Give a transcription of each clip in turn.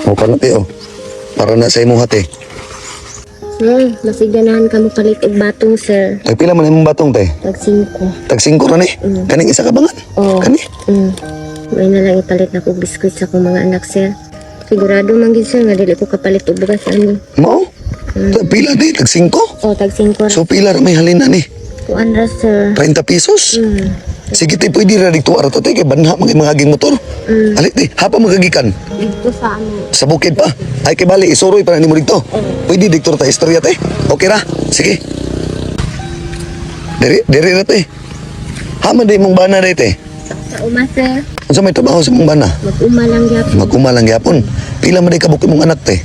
O kanate o. Para na sa imong hati. Sir, masiganahan ka mo palit og batong, sir. Ay pila man imong batong te? Tag 5. Tag 5 ra ni. Kaning isa ka bangan. Oo. Kani. May na lang ipalit na kog biskwit sa akong mga anak, sir. Sigurado man gid, sir, nga dili ko kapalit og bugas ani. Mao? Pila di tag 5? O, tag 5 ra. So pila ra may halina ni? Kuan ra, sir. 30 pesos. Sige te pwede ra dito ara to te kay banha mga haging motor. Alit te, hapa magagikan. Dito sa ano. Sa bukid pa. Ay kay bali isuroy para nimo dito. Pwede dito ta istorya te. Okay ra? Sige. Diri ra te. Hama di mong bana dito te. Sa uma, sir. Unsa may trabaho sa mong bana? Mag-uma lang gyapon. Maguma lang gyapon. Pila man di ka bukid mong anak te.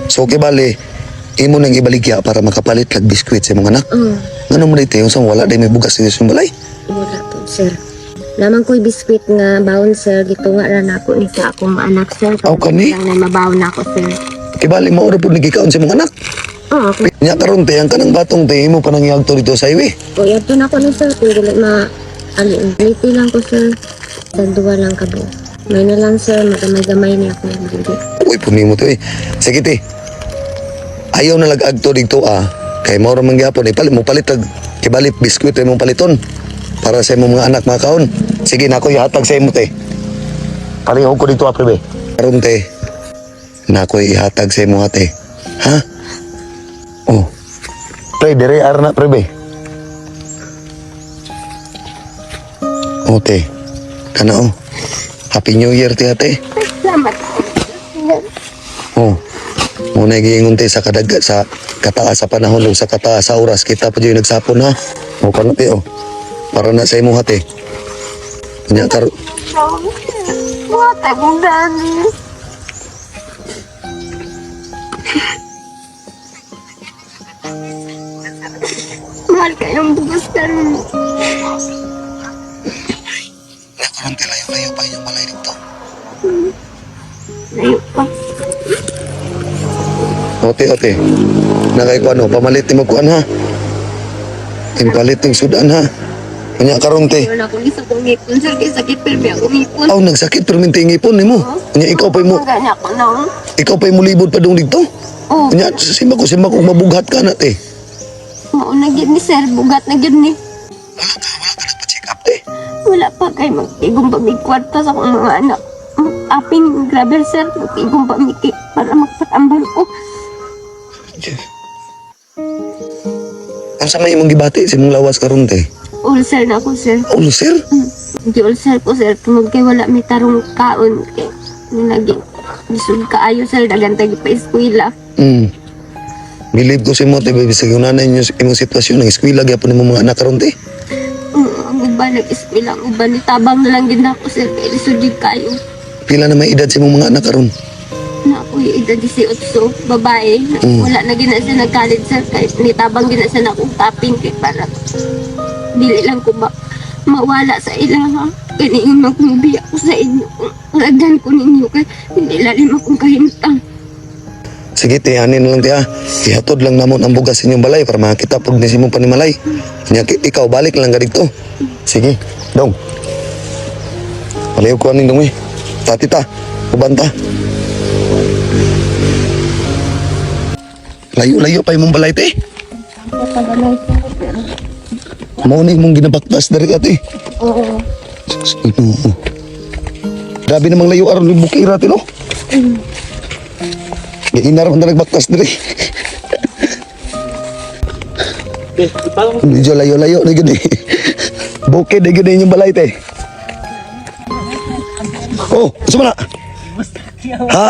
7. So kay bali imo nang ibaligya para makapalit lag biskwit sa imong anak. Ngano mo dito yung wala day may bugas sa imong balay? Wala po, sir. Lamang ko'y biskwit nga baon, sir. Dito nga rin ako ni sa akong anak, sir. Aw, kani? Lang na mabaon na ako, sir. Kay bali mo ora pud nagikaon sa imong anak. Oo, okay. Nya karon te ang kanang batong te imo pa nang iagto dito sa iwi. Kuya, ito na ako ni sir. Kung dili liti lang ko, sir. Sa 2 lang ka po. May na lang, sir. Magamay-gamay niya ako. Uy, puni mo to eh. Sige te. Ayaw na lag-agto dito Kay mo ra man gyapon ipalit mo palit lag kibali biskwit imong paliton para sa imong mga anak mga kaon. Sige na ako ihatag sa imo te. Palihog ko dito prebe. Karon te. Na ako ihatag sa imo ate. Ha? Oh. Pre, dire ar na prebe. Oh te. Kana Happy New Year te ate. Salamat. Oh. Muna giingon tayo sa kadagat sa kataas sa panahon o sa kataas sa oras kita pa dyan nagsapon ha. O kanate o. Para na sa imong hati. Kanya karo. What I'm done. Mahal kayong bukas karon. Nakaroon ka layo-layo pa inyong balay dito. Layo pa. Ote. Nakay ko ano, pamalitin mo kuan ha. Palit ng sudan ha. Kanya karon te. Wala akong isa kong ngipon, sir. Kaya sakit pero may akong ngipon. Aw nagsakit pero minti ngipon nimo. Kanya ikaw pa mo. Ganya ko na. Ikaw pa mo libod pa dong dito. Oh, Kanya simba ko mabughat ka na te. mauna gid ni sir. Bugat na gid ni. Wala ka nagpa-check up te. Wala pa kay magtigong pa may kwarta sa akong mga anak. Aping grabe, sir. Magtigong pa may para magpatambal ko. Ang sa may imong gibati sa imong lawas karon te. Ulcer na ako, sir. Oh, sir. Di ulcer ko, sir. Tungod kay wala may tarong kaon. Kay naging bisog kaayo, sir. Dagan tagi pa eskwela. Believe ko si mo te baby sa gunanay niyo imong sitwasyon ng eskwela gyapon imong mga anak karon te. Ang uban nag-eskwela. Ang uban ni tabang na lang din ako, sir. Kay lisod di kayo. Pila na may edad sa imong mga anak karon? Na ako yung edad 18, babae. Wala na gina siya nag-college, sir. Kahit nitabang gina siya na akong tapping. Kaya para dili lang ko mawala sa ilaha. Kaniin magmubi ako sa inyo. Lagdan ko ninyo kay hindi lalim akong kahintang. Sige te, anin lang te ha. Ihatod lang namon ang bugas sa inyong balay para makita pag nisi mong panimalay. Kanya ikaw balik lang ka dito. Sige, dong. Palayo ko aning dong eh. Tati ta, ubanta. Layo-layo pa imong balay te. Patagalay ko, sir. Mao ni mong ginabaktas dari ate. Oo. Grabe namang layo aron yung bukira te no. Giinar man nagbaktas diri. Medyo layo-layo na gini. Bukid na gini yung balay te. Oh, sumala. Ha?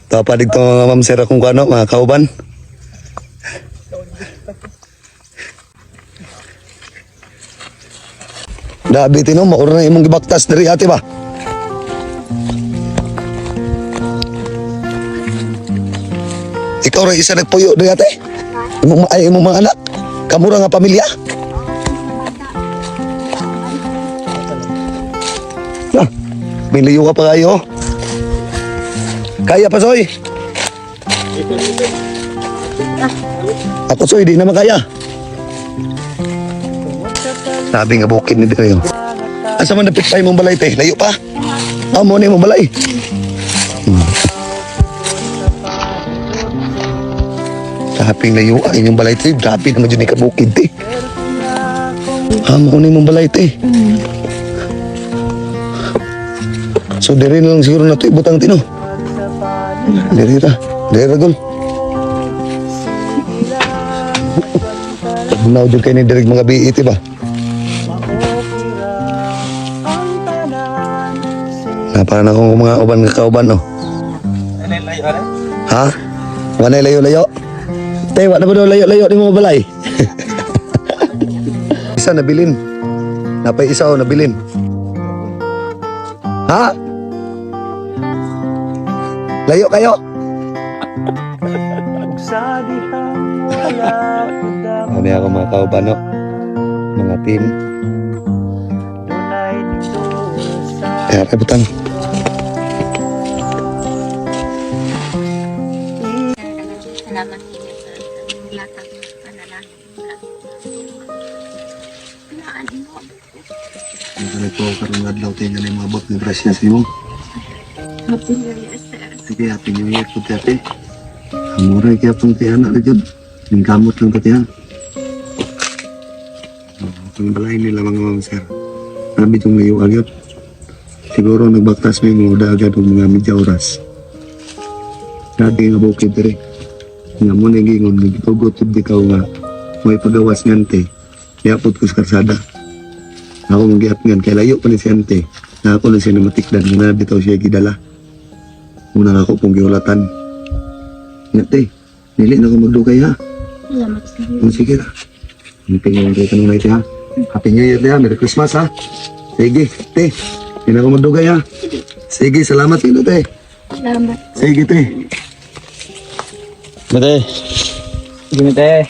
Tapa dito mga ma'am sir akong kano, mga kauban. Dabi tino, maura na imong gibaktas dari ate ba? Ikaw ra isa nagpuyo dari ate? Imong mga anak? Kamura nga pamilya? Miliyo ka pa kayo. Kaya pa, Soy? Ako, Soy, di naman kaya. Sabi nga bukid ni Deo. Asa man napit pa mong balay, te? Layo pa? Mo ni mo balay. Kaping layo ay inyong balay te. Grabe naman dyan ikabukid te. Mo ni mo balay te. So diri na lang siguro na ito ibutang tino. Diri ra. Diri ra gol. Now dyan kayo ni Derek mga biit ba? Parang akong mga uban kauban no. Ha? Wanay layo-layo? Tay, wala na ba daw layo-layo di mo balay? Isa nabilin. Napay isa o nabilin. Ha? Layo kayo? Ano ako mga kauban no? Mga team. Kaya butang. Salamat din sa latag ng panalangin. Naan mo. Ano po karong adlaw tayo nga na mabot ng grasya sa imo. Happy New Year, sir. Sige, happy new year po ate. Amuray kaya pong tiyan na jud. Ning kamot lang pati ha. Ang balay nila mga mga sir. Sabi itong layo agad. Siguro nagbaktas may mga agad ng mga medya oras. Dati nga bukid rin. Nga mo na gingon, nagitugot di ka nga may pagawas ngante. Iapot ko sa karsada. Ako mag-iap ngan, kaya layo pa ni si ante. Na ako na siya na matikdan, nga bitaw siya gidala. Una ako pong giulatan. Ngate, nili na ako magdugay ha. Salamat sa iyo. Sige ra. Ang tingin ko tanong na ito ha. Happy New Year ha, Merry Christmas ha. Sige, te. Hindi na ako magdugay ha. Sige, salamat ilo te. Salamat. Sige te. Mate. Gini teh.